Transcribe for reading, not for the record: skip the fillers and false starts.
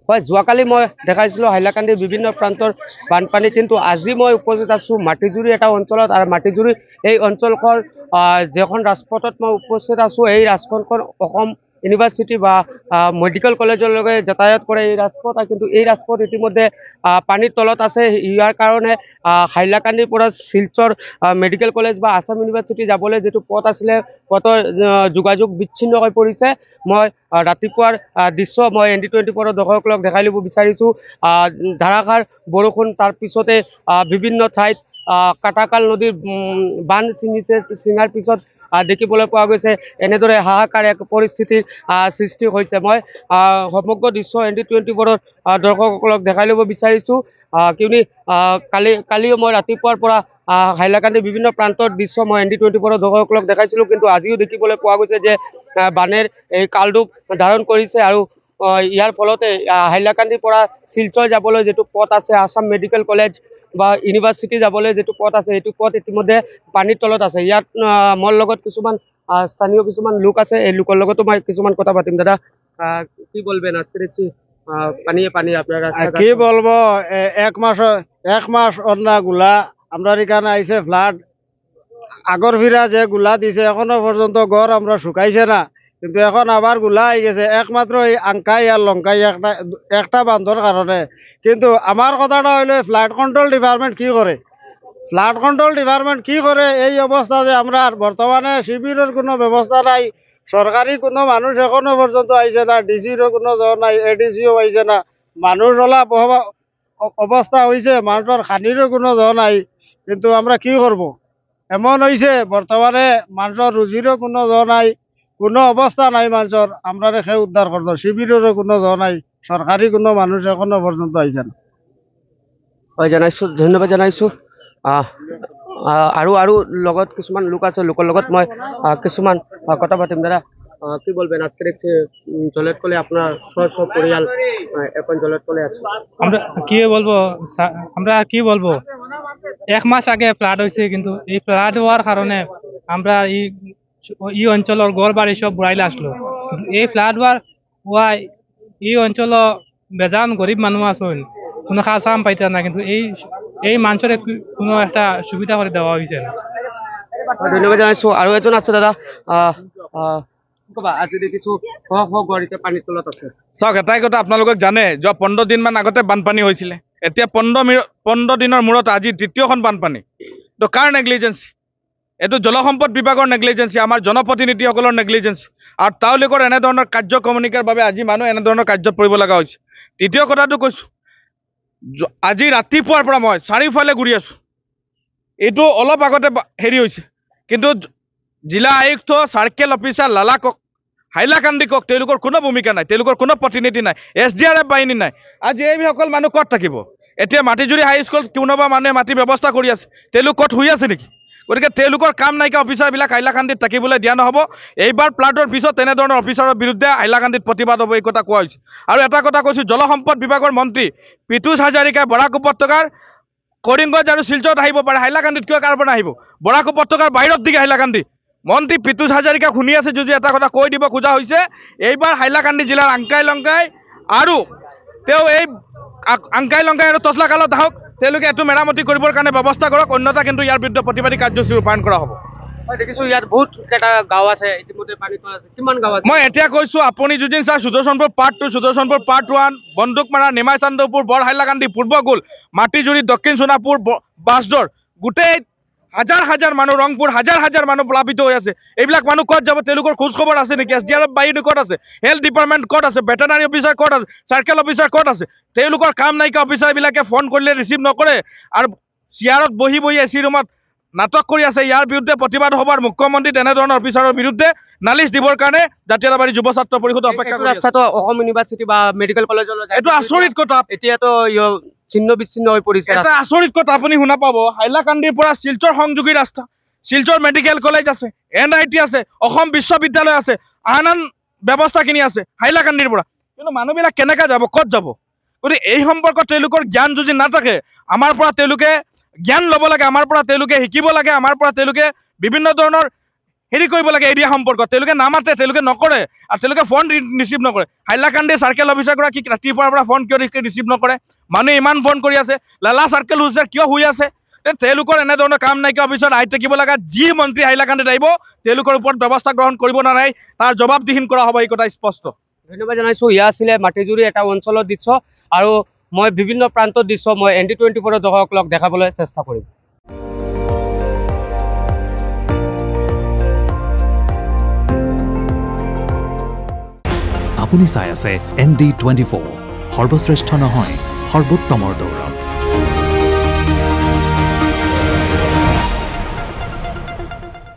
হয়, যোৱাকালি মই দেখাইছিলোঁ হাইলাকান্দিৰ বিভিন্ন প্ৰান্তৰ বানপানী, কিন্তু আজি মই উপস্থিত আছোঁ মাটিজুৰি এটা অঞ্চলত। আৰু মাটিজুৰি এই অঞ্চলখন যিখন ৰাজপথত মই উপস্থিত আছোঁ, এই ৰাজপথখন অসম ইউনিভাৰ্চিটি বা মেডিকেল কলেজলৈকে যাতায়াত কৰে এই ৰাজপথ। কিন্তু এই ৰাজপথ ইতিমধ্যে পানীৰ তলত আছে। ইয়াৰ কাৰণে হাইলাকান্দিৰ পৰা শিলচৰ মেডিকেল কলেজ বা আছাম ইউনিভাৰ্চিটি যাবলৈ যিটো পথ আছিলে, পথৰ যোগাযোগ বিচ্ছিন্ন হৈ পৰিছে। মই ৰাতিপুৱাৰ দৃশ্য মই ND24 দৰ্শকক দেখাই দিব বিচাৰিছোঁ। ধাৰাসাৰ বৰষুণ, তাৰ পিছতে বিভিন্ন ঠাইত কাটাকাল নদীৰ বান্ধ ছিঙিছে। ছিঙাৰ পিছত দেখিবলৈ পোৱা গৈছে এনেদৰে হাহাকাৰ এক পৰিস্থিতিৰ সৃষ্টি হৈছে। মই সমগ্ৰ দৃশ্য ND24 দৰ্শকসকলক দেখাই ল'ব বিচাৰিছোঁ, কিয়নো কালিও মই ৰাতিপুৱাৰ পৰা হাইলাকান্দিৰ বিভিন্ন প্ৰান্তৰ দৃশ্য মই ND24 দৰ্শকসকলক দেখাইছিলোঁ, কিন্তু আজিও দেখিবলৈ পোৱা গৈছে যে বানেৰ এই কালৰূপ ধাৰণ কৰিছে। আৰু ইয়াৰ ফলতে হাইলাকান্দিৰ পৰা শিলচৰ যাবলৈ যিটো পথ আছে, আছাম মেডিকেল কলেজ বা ইউনিভাৰ্চিটি যাবলৈ যিটো পথ আছে, সেইটো পথ ইতিমধ্যে পানীৰ তলত আছে। ইয়াত মোৰ লগত কিছুমান স্থানীয় কিছুমান লোক আছে, এই লোকৰ লগতো মই কিছুমান কথা পাতিম। দাদা, কি বলবেন আজকে পানিয়ে পানি আপনারা? কি বলবো, এক মাস অন্যা গুলা আমরা এখানে আইসে ফ্লাড আগর ফিরা যে গুলা দিছে এখনো পর্যন্ত গড় আমরা শুকাইছে না, কিন্তু এখন আবার গুলা আই গেছে একমাত্র এই আঙ্কাই আর লঙ্কাই একটা বান্ধর কারণে। কিন্তু আমার কথাটা হইলো ফ্লাড কন্ট্রোল ডিপার্টমেন্ট কি করে, ফ্লাড কন্ট্রোল ডিপার্টমেন্ট কি করে এই অবস্থা যে আমরা বর্তমানে শিবিরের কোনো ব্যবস্থা নাই, সরকারি কোনো মানুষ এখনো পর্যন্ত আইছে না, ডিসিরও কোনো জ্বর নাই, এডিসিও আইছে না, মানুষ ওলা অবস্থা হয়েছে, মানুষের খানিরও কোনো জ্বর নাই। কিন্তু আমরা কি করব, এমন হয়েছে বর্তমানে মানুষের রুজিরও কোনো জ্বর নাই, কোনো অবস্থা নাই মানুষের, আমরা রেখে উদ্ধার করতো, শিবিরেরও কোনো জ্বর নাই, সরকারি কোনো মানুষ এখনো পর্যন্ত আইছে না। হয়, জানাইছোঁ, ধন্যবাদ জানাইছোঁ। আৰু লগত কিছুমান লোক আছে, লোকৰ লগত মই কিছুমান কথা পাতিম। দাদা, কি বলবেন আজকে দেখছি জলের তলে আপনার সব পরিয়াল এখন জলের তলে আছে? আমরা কি বলবো, এক মাস আগে ফ্লাড হয়েছে, কিন্তু এই ফ্লাড হওয়ার কারণে আমরা এই অঞ্চলের গড় বাড়ি সব বুড়াইলে আসলো। এই ফ্লাড হওয়া এই অঞ্চল বেজান গরিব মানুষ আছেন, কোনো খাস আম পাইতে না, কিন্তু এই মানুষের কোনো একটা সুবিধা করে দেওয়া হয়েছে না। ধন্যবাদ জানাইছোঁ। আৰু এজন আছে দাদা, কবা আজি দেখিছোঁ গড়িতে পানীৰ তলত আছে। চাওক, এটাই কথা আপোনালোকক জানে, যোৱা 15 দিনমান আগতে বানপানী হৈছিলে, এতিয়া 15 দিনৰ মূৰত আজি তৃতীয়খন বানপানী। তো কাৰ নেগলিজেঞ্চি? এইটো জলসম্পদ বিভাগৰ নেগলিজেঞ্চি, আমাৰ জনপ্ৰতিনিধিসকলৰ নেগলিজেঞ্চি। আৰু তেওঁলোকৰ এনেধৰণৰ কাৰ্য কমনিকাৰ বাবে আজি মানুহ এনেধৰণৰ কাৰ্যত পৰিব লগা হৈছে। তৃতীয় কথাটো কৈছোঁ, আজি ৰাতিপুৱাৰ পৰা মই চাৰিওফালে ঘূৰি আছোঁ, এইটো অলপ আগতে হেৰি হৈছে, কিন্তু জিলা আয়ুক্ত, চাৰ্কেল অফিচাৰ, লালাকক, হাইলাকান্দিকক তেওঁলোকৰ কোনো ভূমিকা নাই, তেওঁলোকৰ কোনো প্ৰতিনিধি নাই, SDRF বাহিনী নাই। আজি এইসকল মানুহ ক'ত থাকিব? এতিয়া মাটিজুৰি হাইস্কুল কোনোবা মানুহে মাটি ব্যৱস্থা কৰি আছে, তেওঁলোক ক'ত শুই আছে নেকি? গতিকে তেওঁলোকৰ কাম নাইকিয়া অফিচাৰবিলাক হাইলাকান্দিত থাকিবলৈ দিয়া নহ'ব। এইবাৰ ফ্লাডৰ পিছত তেনেধৰণৰ অফিচাৰৰ বিৰুদ্ধে হাইলাকান্দিত প্ৰতিবাদ হ'ব, এই কথা কোৱা হৈছে। আৰু এটা কথা কৈছোঁ, জলসম্পদ বিভাগৰ মন্ত্ৰী পীযুষ হাজাৰিকাই বৰাক উপত্যকাৰ কৰিমগঞ্জ আৰু শিলচৰত আহিব পাৰে, হাইলাকান্দিত কিয় কাৰণে আহিব? বৰাক উপত্যকাৰ বাহিৰত দিকে হাইলাকান্দি। মন্ত্ৰী পীযুষ হাজাৰিকা শুনি আছে যদি এটা কথা কৈ দিব খোজা হৈছে, এইবাৰ হাইলাকান্দি জিলাৰ আংকাই লংকাই আৰু তেওঁ এই আংকাই লংকাই আৰু তছলাকালত আহক, তেওঁলোকে এইটো মেৰামতি কৰিবৰ কাৰণে ব্যৱস্থা কৰক, অন্যথা কিন্তু ইয়াৰ বিৰুদ্ধে প্ৰতিবাদী কাৰ্যসূচী ৰূপায়ণ কৰা হ'ব। দেখিছোঁ ইয়াত বহুত কেইটা গাঁও আছে, ইতিমধ্যে পানী তলত আছে। কিমান গাঁও আছে? মই এতিয়া কৈছোঁ, আপুনি যদি চাই সুদৰ্শনপুৰ পাৰ্ট 2, সুদৰ্শনপুৰ পাৰ্ট 1, বন্দুকমাৰা, নিমাই চান্দপুৰ, বৰ হাইলাকান্দি, পূৰ্বগুল, মাটিজুৰি, দক্ষিণ সোণাপুৰ, বাঁছদৰ, গোটেই হাজাৰ মানুহ, ৰংপুৰ হাজাৰ মানুহ প্লাবিত হৈ আছে। এইবিলাক মানুহ ক'ত যাব? তেওঁলোকৰ খোজ খবৰ আছে নেকি? SDRF বাহিনী ক'ত আছে? হেল্থ ডিপাৰ্টমেণ্ট ক'ত আছে? ভেটেনাৰী অফিচাৰ ক'ত আছে? চাৰ্কেল অফিচাৰ ক'ত আছে? তেওঁলোকৰ কাম নাইকিয়া অফিচাৰবিলাকে ফোন কৰিলে ৰিচিভ নকৰে আৰু চেয়াৰত বহি AC ৰুমত নাটক কৰি আছে। ইয়াৰ বিৰুদ্ধে প্ৰতিবাদ হ'ব আৰু মুখ্যমন্ত্ৰী তেনেধৰণৰ অফিচাৰৰ বিৰুদ্ধে নালিচ দিবৰ কাৰণে জাতীয়তাবাদী যুৱ ছাত্ৰ পৰিষদ অপেক্ষা কৰি আছে। ৰাস্তাটো অসম ইউনিভাৰ্চিটি বা মেডিকেল কলেজলৈ যায়, এইটো আচৰিত কথা। এতিয়াতো ছিন্ন বিচ্ছিন্ন হৈ পৰিছে। এটা আচৰিত কথা আপুনি শুনা পাব, হাইলাকান্দিৰ পৰা শিলচৰ সংযোগী ৰাস্তা, শিলচৰ মেডিকেল কলেজ আছে, NIT আছে, অসম বিশ্ববিদ্যালয় আছে, আন ব্যৱস্থাখিনি আছে হাইলাকান্দিৰ পৰা, কিন্তু মানুহবিলাক কেনেকৈ যাব, ক'ত যাব? গতিকে এই সম্পৰ্কত তেওঁলোকৰ জ্ঞান যদি নাথাকে, আমাৰ পৰা তেওঁলোকে জ্ঞান ল'ব লাগে, আমাৰ পৰা তেওঁলোকে শিকিব লাগে, আমাৰ পৰা তেওঁলোকে বিভিন্ন ধৰণৰ হেৰি কৰিব লাগে এৰিয়া সম্পৰ্কত তেওঁলোকে নামাতে তেওঁলোকে নকৰে আৰু তেওঁলোকে ফোন ৰিচিভ নকৰে হাইলাকান্দি চাৰ্কেল অফিচাৰগৰাকীক ৰাতিপুৱাৰ পৰা ফোন কিয় ৰিচিভ নকৰে মানুহে ইমান ফোন কৰি আছে লালা চাৰ্কেল অফিচাৰ কিয় শুই আছে তেওঁলোকৰ এনেধৰণৰ কাম নাইকিয়া অফিচত আহি থাকিব লগা যি মন্ত্ৰী হাইলাকান্দিত আহিব তেওঁলোকৰ ওপৰত ব্যৱস্থা গ্ৰহণ কৰিব নোৱাৰে তাৰ জবাবদিহিন কৰা হ'ব এই কথা স্পষ্ট ধন্যবাদ জানাইছো ইয়া আছিলে মাটিজুৰি এটা অঞ্চলৰ দৃশ্য আৰু মই বিভিন্ন প্ৰান্তৰ দৃশ্য মই ND24 দৰ্শকক দেখাবলৈ চেষ্টা কৰিম আপুনি চাই আছে ND24 সৰ্বশ্ৰেষ্ঠ নহয় সৰ্বোত্তমৰ দৌৰত